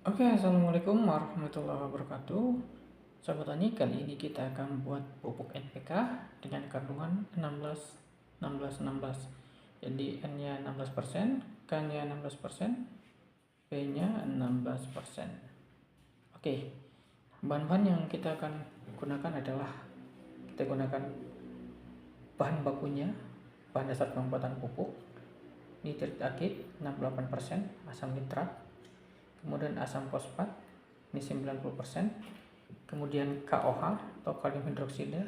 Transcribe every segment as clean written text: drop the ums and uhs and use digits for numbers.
Oke, assalamualaikum warahmatullahi wabarakatuh. Sahabat tani, kali ini kita akan buat pupuk NPK dengan kandungan 16 16 16. Jadi N-nya 16%, K-nya 16%, P-nya 16%. Oke, bahan-bahan yang kita akan gunakan adalah kita gunakan bahan bakunya, bahan dasar pembuatan pupuk, nitrit akid 68%, asam nitrat, kemudian asam fosfat ini 90%, kemudian KOH atau kalium hidroksida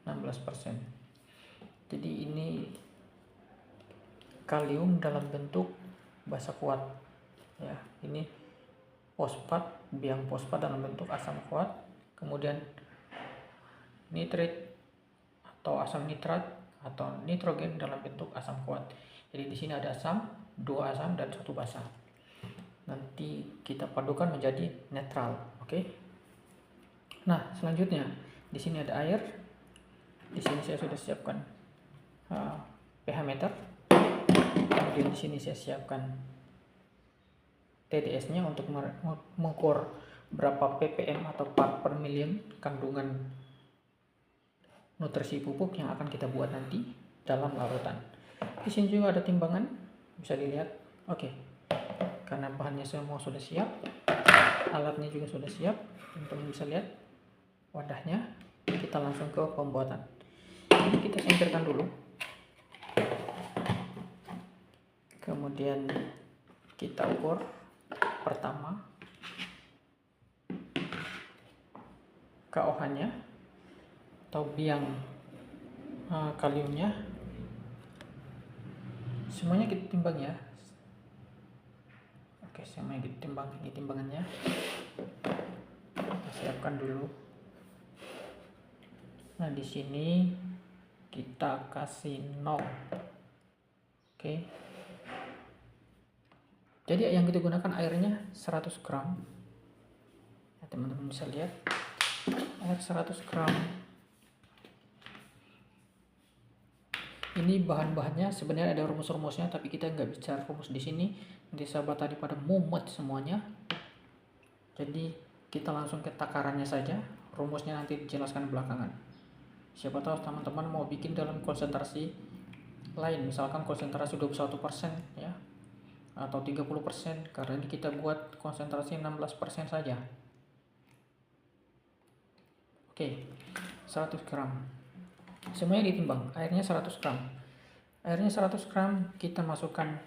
16%. Jadi ini kalium dalam bentuk basa kuat ya. Ini fosfat, biang fosfat dalam bentuk asam kuat, kemudian nitrit atau asam nitrat atau nitrogen dalam bentuk asam kuat. Jadi di sini ada asam, 2 asam dan 1 basa. Nanti kita padukan menjadi netral, oke? Nah, selanjutnya di sini ada air. Di sini saya sudah siapkan pH meter. Kemudian di sini saya siapkan TDS-nya untuk mengukur berapa ppm atau part per million kandungan nutrisi pupuk yang akan kita buat nanti dalam larutan. Di sini juga ada timbangan, bisa dilihat. Oke. Karena bahannya semua sudah siap, alatnya juga sudah siap, teman-teman bisa lihat wadahnya. Kita langsung ke pembuatan. Ini kita singkirkan dulu, kemudian kita ukur. Pertama, KOH-nya atau biang kaliumnya, semuanya kita timbang ya. Oke, semuanya kita timbang. Ini timbangannya, kita siapkan dulu. Nah, di sini kita kasih 0. Oke. Jadi yang kita gunakan airnya 100 gram. Ya, teman-teman bisa lihat. Air 100 gram. Ini bahan-bahannya sebenarnya ada rumus-rumusnya, tapi kita nggak bicara rumus di sini. Nanti sahabat tadi pada mumet semuanya. Jadi kita langsung ke takarannya saja. Rumusnya nanti dijelaskan belakangan. Siapa tahu teman-teman mau bikin dalam konsentrasi lain, misalkan konsentrasi 21% ya, atau 30%, karena ini kita buat konsentrasi 16% saja. Oke, 100 gram. Semuanya ditimbang, airnya 100 gram. Airnya 100 gram, kita masukkan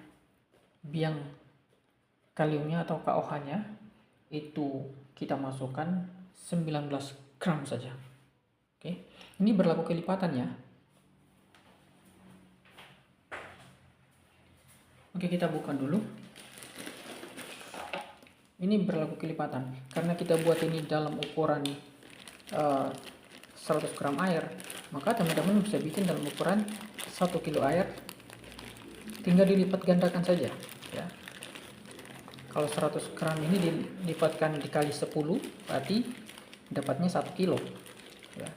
biang kaliumnya atau KOH-nya, itu kita masukkan 19 gram saja. Oke, ini berlaku kelipatan ya. Oke, kita buka dulu. Ini berlaku kelipatan karena kita buat ini dalam ukuran 100 gram air, maka teman-teman bisa bikin dalam ukuran 1 kilo air, tinggal dilipat gandakan saja ya. Kalau 100 gram ini dilipatkan dikali 10, berarti dapatnya 1 kilo ya.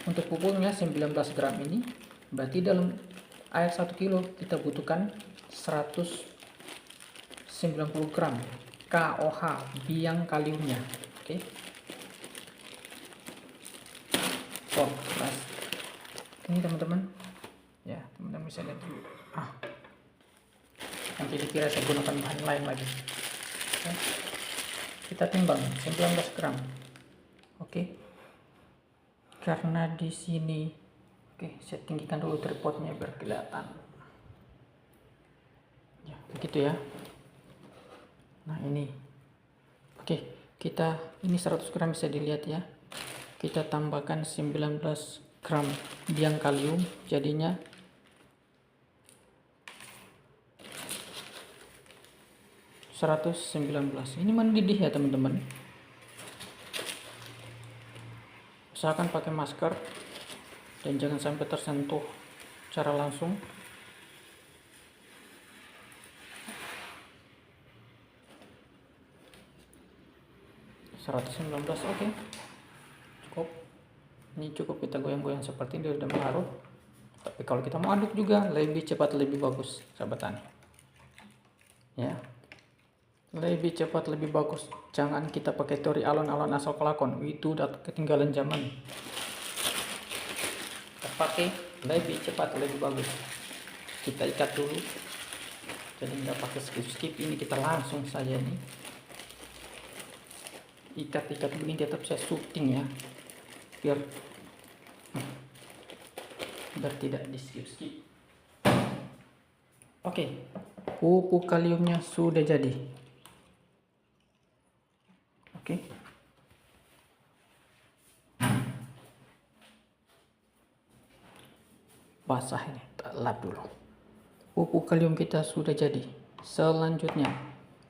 Untuk pupuknya 19 gram ini, berarti dalam air 1 kilo kita butuhkan 190 gram KOH, biang kaliumnya. Oke. Oh, keras. Ini teman-teman. Ya, teman-teman bisa lihat dulu. Nanti dikira saya gunakan bahan lain lagi. Oke. Kita timbang 19 gram. Oke. Karena di sini, oke, saya tinggikan dulu tripodnya biar kelihatan. Ya, begitu ya. Nah, ini. Oke, kita ini 100 gram bisa dilihat ya. Kita tambahkan 19 gram biang kalium, jadinya 119. Ini mendidih ya teman-teman. Usahakan pakai masker dan jangan sampai tersentuh secara langsung. Oke, cukup. Ini cukup kita goyang-goyang seperti ini, udah melarut. Tapi kalau kita mau aduk juga lebih cepat, lebih bagus sahabat tani ya. Lebih cepat lebih bagus. Jangan kita pakai teori alon-alon asal kelakon, itu udah ketinggalan zaman. Kita pakai lebih cepat lebih bagus. Kita ikat dulu, jadi nggak pakai skip ini, kita langsung saja nih ikat begini. Tetap saya syuting ya, biar tidak di skip. Oke, pupuk kaliumnya sudah jadi. Oke, basah ini, tak lap dulu. Pupuk kalium kita sudah jadi. Selanjutnya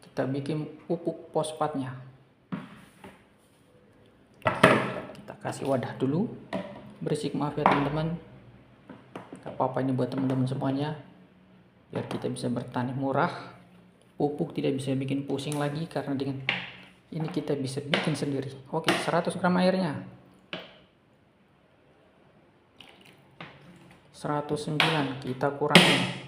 kita bikin pupuk fosfatnya. Kita kasih wadah dulu. Berisik maaf ya teman-teman, gak apa-apa, ini buat teman-teman semuanya, biar kita bisa bertani murah. Pupuk tidak bisa bikin pusing lagi, karena dengan ini kita bisa bikin sendiri. Oke, 100 gram airnya. 109 kita kurangi.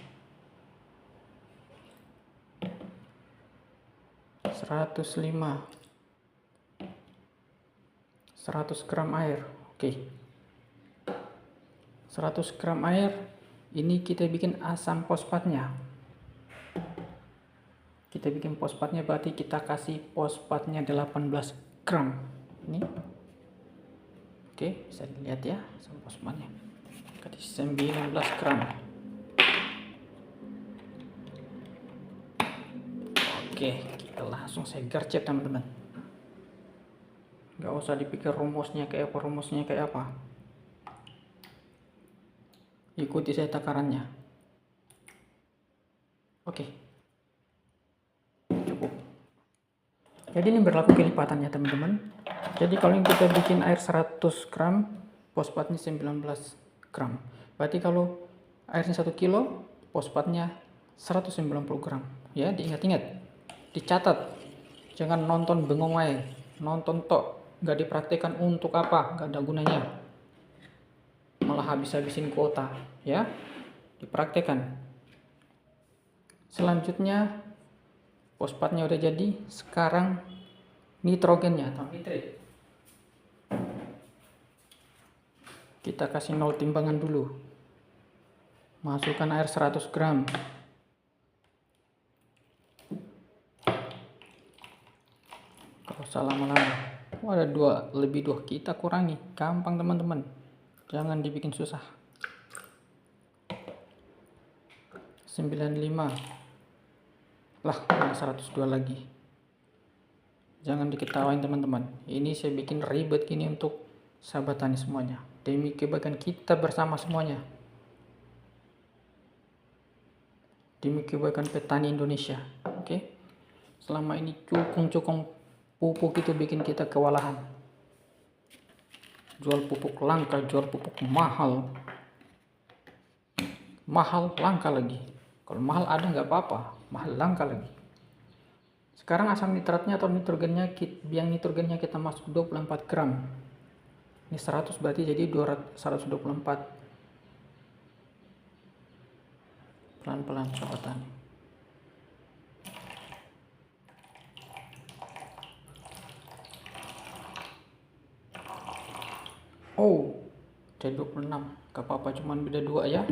105. 100 gram air. Oke. 100 gram air. Ini kita bikin asam fosfatnya. Kita bikin fosfatnya, berarti kita kasih fosfatnya 18 gram. Ini. Oke, bisa dilihat ya asam fosfatnya. Kasih 19 gram. Oke, kita langsung saya gercep teman-teman. Nggak usah dipikir rumusnya kayak apa. Ikuti saya takarannya. Oke, cukup. Jadi ini berlaku kelipatannya teman-teman. Jadi kalau kita bikin air 100 gram, fosfatnya 19 gram. Berarti kalau airnya 1 kilo, fosfatnya 190 gram. Ya, diingat-ingat, dicatat. Jangan nonton bengong aja, nonton tok, nggak dipraktekkan untuk apa, nggak ada gunanya. Malah habis-habisin kuota, ya. Dipraktekkan. Selanjutnya fosfatnya udah jadi, sekarang nitrogennya atau nitrit. Kita kasih 0 timbangan dulu. Masukkan air 100 gram. Kalau salah lama-lama. Ada 2, lebih 2, kita kurangi. Gampang teman-teman. Jangan dibikin susah. 95. Lah, 102 lagi. Jangan diketawain teman-teman. Ini saya bikin ribet gini untuk sahabat tani semuanya, demi kebaikan kita bersama semuanya, demi kebaikan petani Indonesia. Oke. Selama ini cukung pupuk itu bikin kita kewalahan. Jual pupuk langka, jual pupuk mahal. Mahal, langka lagi. Kalau mahal ada nggak apa-apa, mahal langka lagi. Sekarang asam nitratnya atau nitrogennya, yang nitrogennya kita masuk 24 gram. Ini 100 berarti jadi 124. Pelan-pelan sobat tani. Oh, jadi 26. Gak apa-apa, cuman beda 2 ya.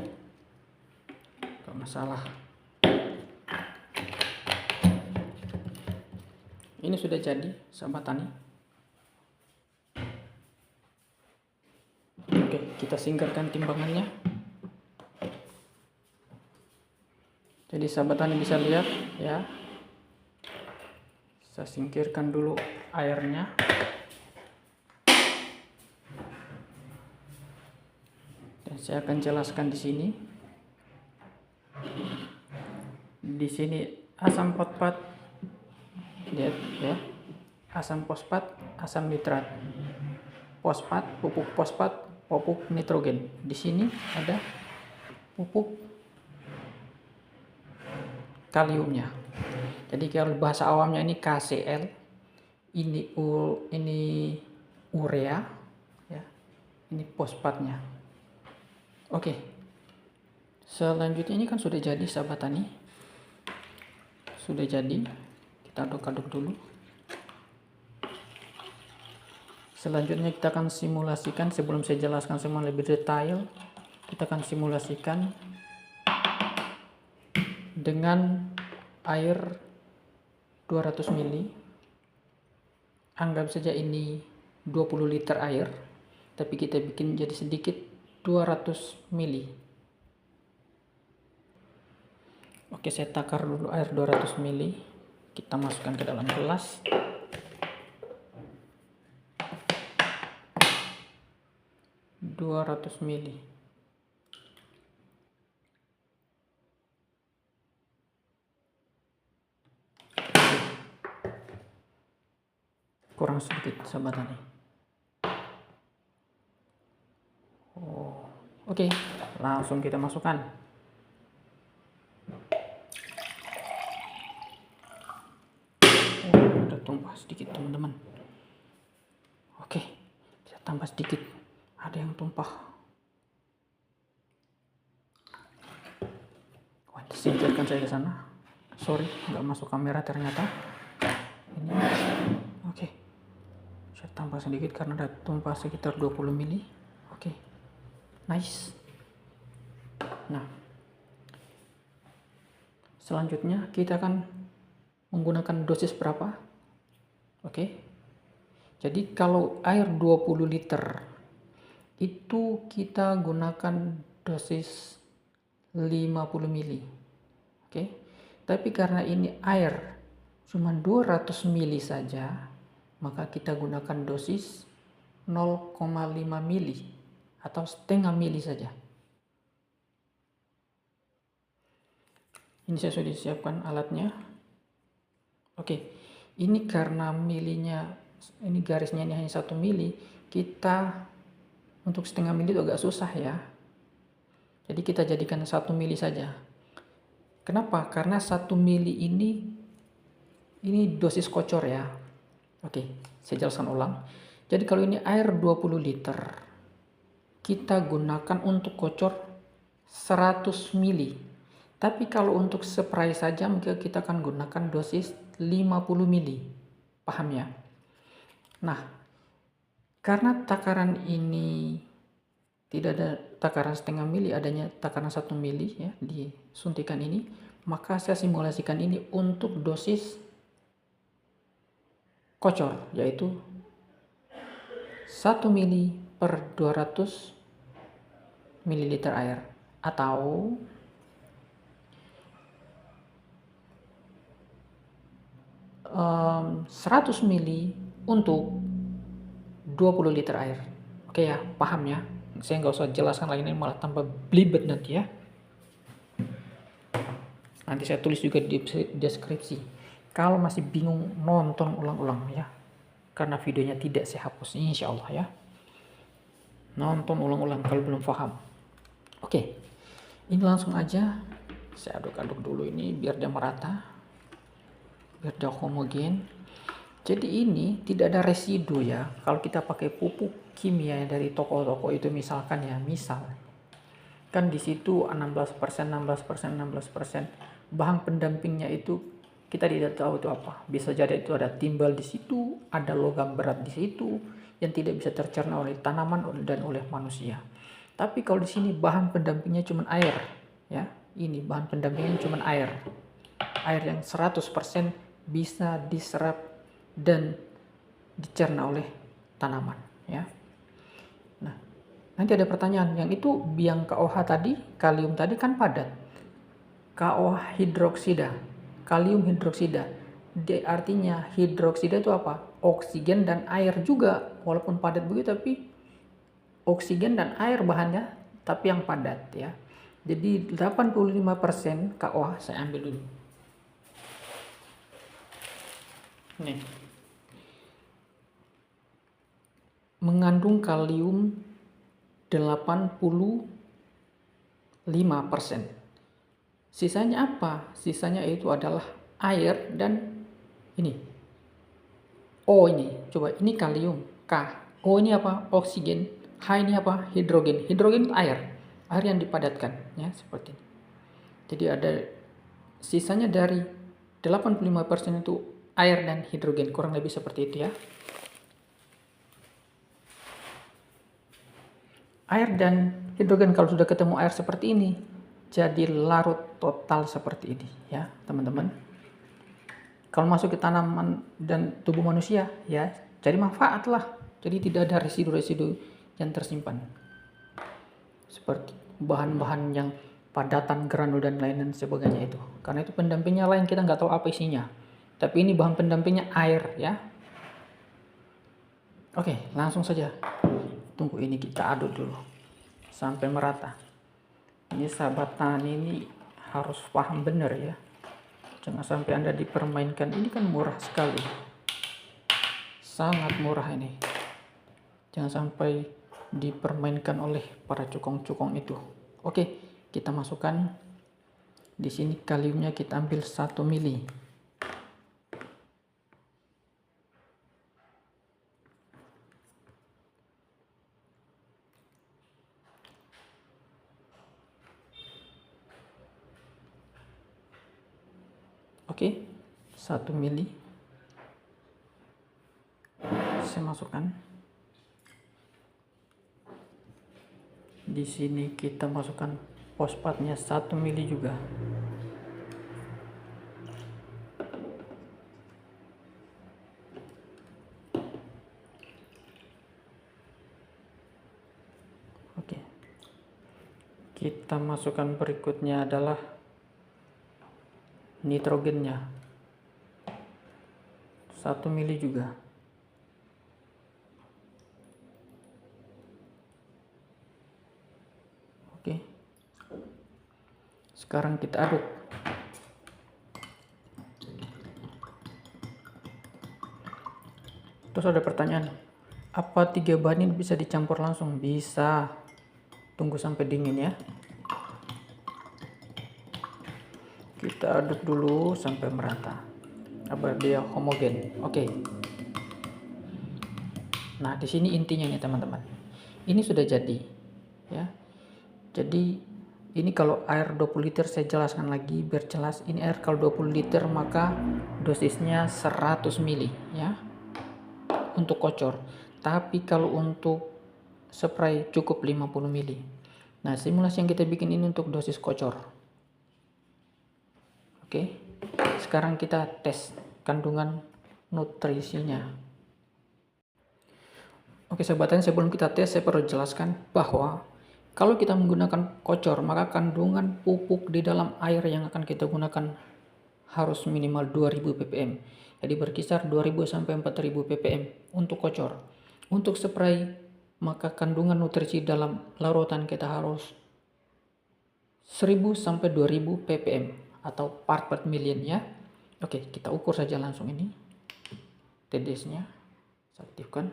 Gak masalah. Ini sudah jadi, sahabat tani. Oke, kita singkirkan timbangannya. Jadi sahabat tani bisa lihat ya. Saya singkirkan dulu airnya. Dan saya akan jelaskan di sini. Di sini asam fosfat, lihat ya, asam fosfat, asam nitrat, fosfat, pupuk nitrogen. Di sini ada pupuk kaliumnya. Jadi kalau bahasa awamnya ini KCl, ini urea, ya, ini fosfatnya. Oke, selanjutnya ini kan sudah jadi sahabat tani, sudah jadi. Kita aduk-aduk dulu. Selanjutnya kita akan simulasikan, sebelum saya jelaskan semua lebih detail, kita akan simulasikan dengan air 200 ml. Anggap saja ini 20 liter air, tapi kita bikin jadi sedikit 200 ml. Oke, saya takar dulu air 200 ml. Kita masukkan ke dalam gelas. ml. Kurang sedikit sahabat tani. Oke, langsung kita masukkan. Ada tumpah sedikit teman-teman. Oke, saya tambah sedikit. Ada yang tumpah. Wah, singkirkan saya ke sana. Sorry, nggak masuk kamera ternyata. Ini, oke. Saya tambah sedikit karena ada tumpah sekitar 20 ml. Oke, nice. Nah, selanjutnya kita akan menggunakan dosis berapa? Oke. Jadi kalau air 20 liter itu kita gunakan dosis 50 ml. Oke. Tapi karena ini air cuma 200 ml saja, maka kita gunakan dosis 0,5 ml atau setengah mili saja. Ini saya sudah disiapkan alatnya. Oke. Ini karena milinya, ini garisnya ini hanya 1 mili, kita untuk setengah mili itu agak susah ya. Jadi kita jadikan 1 mili saja. Kenapa? Karena 1 mili ini dosis kocor ya. Oke, saya jelaskan ulang. Jadi kalau ini air 20 liter, kita gunakan untuk kocor 100 mili. Tapi kalau untuk spray saja, maka kita akan gunakan dosis 50 mili. Paham ya? Nah, karena takaran ini tidak ada takaran setengah mili, adanya takaran 1 mili ya di suntikan ini, maka saya simulasikan ini untuk dosis kocor, yaitu 1 mili per 200 ml air, atau 100 mili untuk 20 liter air. Oke ya, paham ya? Saya nggak usah jelaskan lagi, ini malah tambah belibet nanti ya. Nanti saya tulis juga di deskripsi. Kalau masih bingung, nonton ulang-ulang ya. Karena videonya tidak saya hapus, insya Allah ya. Nonton ulang-ulang kalau belum paham. Oke, ini langsung aja. Saya aduk-aduk dulu ini biar dia merata. Biar dia homogen. Jadi ini tidak ada residu ya. Kalau kita pakai pupuk kimia dari toko-toko itu misalkan ya, misal kan di situ 16%, bahan pendampingnya itu kita tidak tahu itu apa. Bisa jadi itu ada timbal di situ, ada logam berat di situ yang tidak bisa tercerna oleh tanaman dan oleh manusia. Tapi kalau di sini bahan pendampingnya cuma air ya. Ini bahan pendampingnya cuma air. Air yang 100% bisa diserap dan dicerna oleh tanaman ya. Nah, nanti ada pertanyaan, yang itu biang KOH tadi, kalium tadi kan padat. KOH hidroksida, kalium hidroksida. Artinya hidroksida itu apa? Oksigen dan air juga, walaupun padat begitu tapi oksigen dan air bahannya, tapi yang padat ya. Jadi 85% KOH saya ambil dulu. Nih. Mengandung kalium 85%. Sisanya apa? Sisanya itu adalah air dan ini. O ini, coba ini kalium, K. O ini apa? Oksigen. H ini apa? Hidrogen. Hidrogen itu air yang dipadatkan ya, seperti ini. Jadi ada sisanya dari 85% itu air dan hidrogen, kurang lebih seperti itu ya. Air dan hidrogen kalau sudah ketemu air seperti ini, jadi larut total seperti ini ya teman-teman. Kalau masuk ke tanaman dan tubuh manusia ya, jadi manfaat lah. Jadi tidak ada residu-residu yang tersimpan. Seperti bahan-bahan yang padatan, granul dan lain sebagainya itu. Karena itu pendampingnya lain, kita nggak tahu apa isinya. Tapi ini bahan pendampingnya air ya. Oke, langsung saja. Tunggu ini kita aduk dulu sampai merata. Ini sahabat tani ini harus paham benar ya. Jangan sampai Anda dipermainkan. Ini kan murah sekali. Sangat murah ini. Jangan sampai dipermainkan oleh para cukong-cukong itu. Oke, kita masukkan di sini kaliumnya, kita ambil 1 mili. Oke, 1 mili. Saya masukkan. Di sini kita masukkan fosfatnya 1 mili juga. Oke. Kita masukkan berikutnya adalah nitrogennya. 1 mili juga. Oke. Sekarang kita aduk. Terus ada pertanyaan, apa 3 bahan ini bisa dicampur langsung? Bisa. Tunggu sampai dingin ya. Kita aduk dulu sampai merata. Apa dia homogen. Oke. Nah, di sini intinya nih teman-teman. Ini sudah jadi ya. Jadi ini kalau air 20 liter, saya jelaskan lagi biar jelas. Ini air kalau 20 liter maka dosisnya 100 mili ya. Untuk kocor. Tapi kalau untuk spray cukup 50 mili. Nah, simulasi yang kita bikin ini untuk dosis kocor. Oke. Sekarang kita tes kandungan nutrisinya. Oke, sahabat tani, sebelum kita tes saya perlu jelaskan bahwa kalau kita menggunakan kocor, maka kandungan pupuk di dalam air yang akan kita gunakan harus minimal 2000 ppm. Jadi berkisar 2000 sampai 4000 ppm untuk kocor. Untuk spray, maka kandungan nutrisi dalam larutan kita harus 1000 sampai 2000 ppm atau part per million ya. Oke, kita ukur saja langsung ini. TDS-nya saya aktifkan.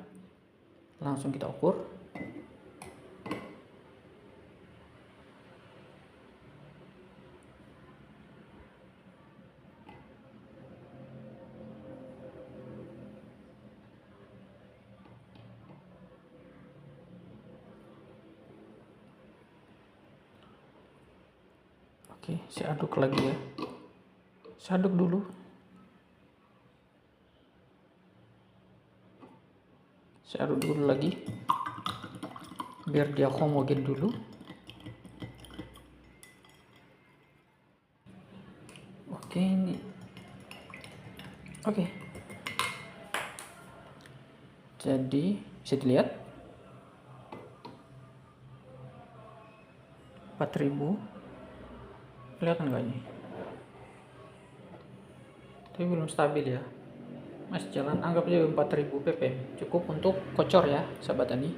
Langsung kita ukur. Oke, saya aduk lagi ya. Saya aduk dulu. Saya aduk dulu lagi. Biar dia homogen dulu. Oke, ini. Oke. Jadi, bisa dilihat. 4000. Kelihatan nggak ini? Tapi belum stabil ya. Masih jalan, anggap aja 4000 ppm. Cukup untuk kocor ya, sahabat tani.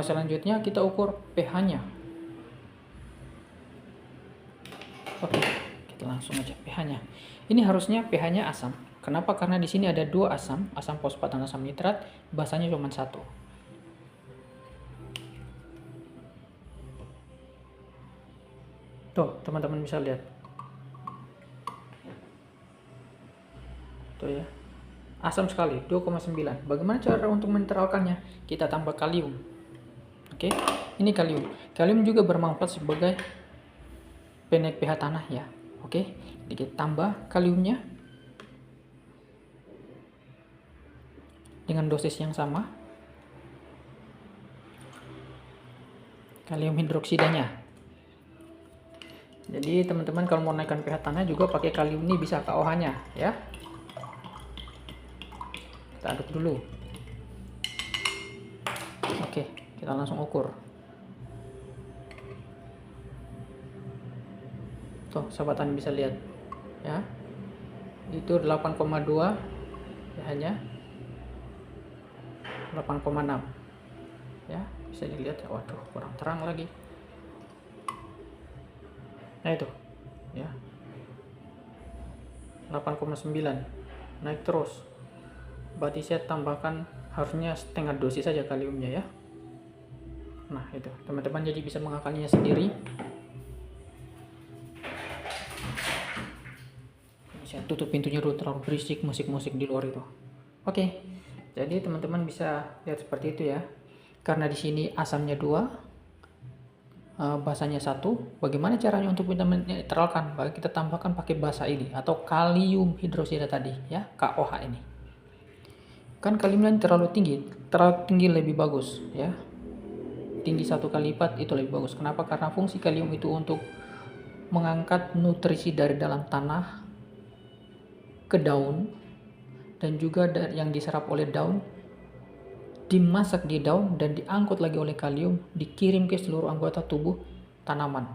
Selanjutnya kita ukur pH-nya. Oke, kita langsung aja pH-nya. Ini harusnya pH-nya asam. Kenapa? Karena di sini ada 2 asam, asam fosfat dan asam nitrat, basanya cuma 1. Tuh, teman-teman bisa lihat. Tuh ya. Asam sekali, 2,9. Bagaimana cara untuk menetralkannya? Kita tambah kalium. Oke, ini kalium. Kalium juga bermanfaat sebagai penaik pH tanah ya. Oke, jadi kita tambah kaliumnya. dengan dosis yang sama. Kalium hidroksidanya. Jadi teman-teman kalau mau naikkan pH tanah juga pakai kalium ini bisa, KOH-nya ya. Kita aduk dulu. Oke, kita langsung ukur. Tuh, sahabat tani bisa lihat ya. Itu 8,2 pH-nya. 8,6 ya, bisa dilihat ya. Waduh, kurang terang lagi. Nah itu ya, 8,9, naik terus. Berarti saya tambahkan harusnya setengah dosis saja kaliumnya ya. Nah itu teman-teman jadi bisa mengakalinya sendiri. Saya tutup pintunya dulu, terlalu berisik musik-musik di luar itu. Oke, jadi teman-teman bisa lihat seperti itu ya. Karena di sini asamnya 2, basanya 1. Bagaimana caranya untuk kita menetralkan? Kita tambahkan pakai basa ini atau kalium hidroksida tadi ya, KOH ini. Kan kaliumnya terlalu tinggi lebih bagus ya. Tinggi 1 kali lipat itu lebih bagus. Kenapa? Karena fungsi kalium itu untuk mengangkat nutrisi dari dalam tanah ke daun, dan juga yang diserap oleh daun dimasak di daun dan diangkut lagi oleh kalium, dikirim ke seluruh anggota tubuh tanaman.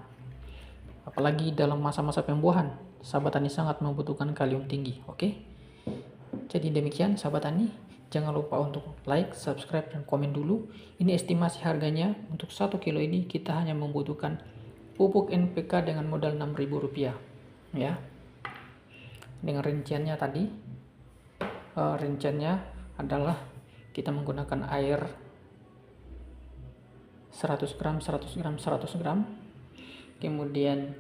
Apalagi dalam masa-masa pembuahan, sahabat tani sangat membutuhkan kalium tinggi. Oke, jadi demikian sahabat tani. Jangan lupa untuk like, subscribe, dan komen dulu. Ini estimasi harganya untuk 1 kilo ini kita hanya membutuhkan pupuk NPK dengan modal Rp6.000 ya. Dengan rinciannya tadi, rinciannya adalah kita menggunakan air 100 gram, 100 gram, 100 gram. Kemudian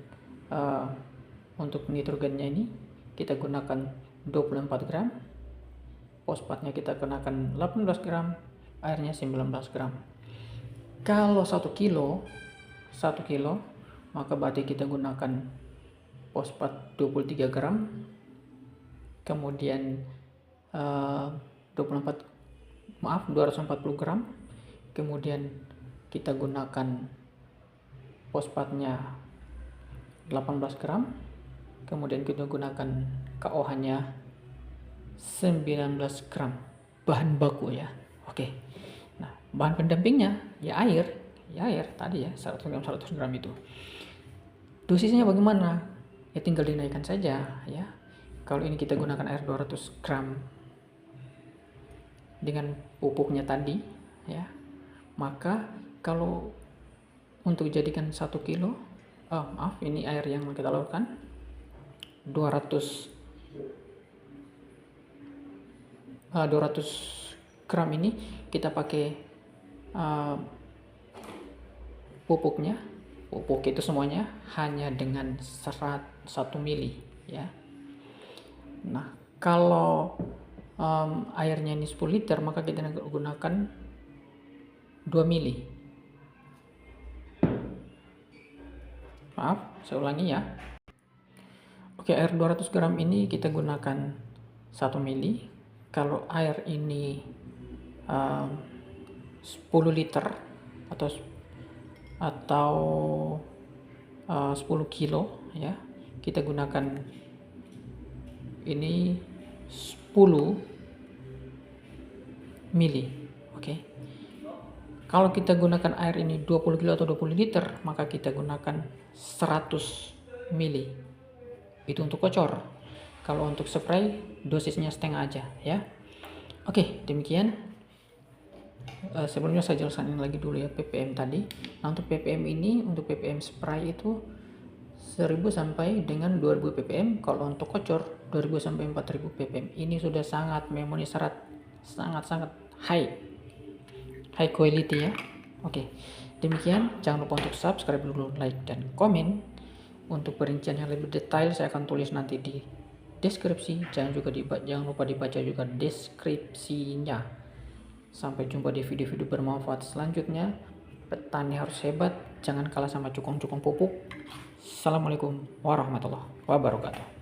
untuk nitrogennya ini kita gunakan 24 gram. Fosfatnya kita gunakan 18 gram, airnya 19 gram. Kalau 1 kilo, maka berarti kita gunakan fosfat 23 gram, kemudian 240 gram, kemudian kita gunakan fosfatnya 18 gram, kemudian kita gunakan KOH-nya 19 gram, bahan baku ya. Oke, nah bahan pendampingnya ya air tadi ya, 100 gram itu. Dosisnya bagaimana? Ya tinggal dinaikkan saja ya. Kalau ini kita gunakan air 200 gram dengan pupuknya tadi ya, maka kalau untuk jadikan 1 kilo, ini air yang kita lakukan 200 gram ini kita pakai pupuk itu semuanya hanya dengan 1 mili ya. Nah kalau airnya ini 10 liter, maka kita gunakan 2 mili. Maaf, saya ulangi ya. Oke, air 200 gram ini kita gunakan 1 mili. Kalau air ini 10 liter atau 10 kilo ya, kita gunakan ini 10 mili. Oke. Kalau kita gunakan air ini 20 kilo atau 20 liter, maka kita gunakan 100 mili. Itu untuk kocor. Kalau untuk spray dosisnya setengah aja ya. Oke, demikian. Sebelumnya saya jelaskan lagi dulu ya ppm tadi. Nah untuk ppm ini, untuk ppm spray itu 1000 sampai dengan 2000 ppm. Kalau untuk kocor 2000 sampai 4000 ppm. Ini sudah sangat memenuhi syarat, sangat high quality ya. Oke, demikian. Jangan lupa untuk subscribe dulu, like, dan komen. Untuk perincian yang lebih detail saya akan tulis nanti di deskripsi. Jangan lupa dibaca juga deskripsinya. Sampai jumpa di video-video bermanfaat selanjutnya. Petani harus hebat, jangan kalah sama cukong-cukong pupuk. Assalamualaikum warahmatullahi wabarakatuh.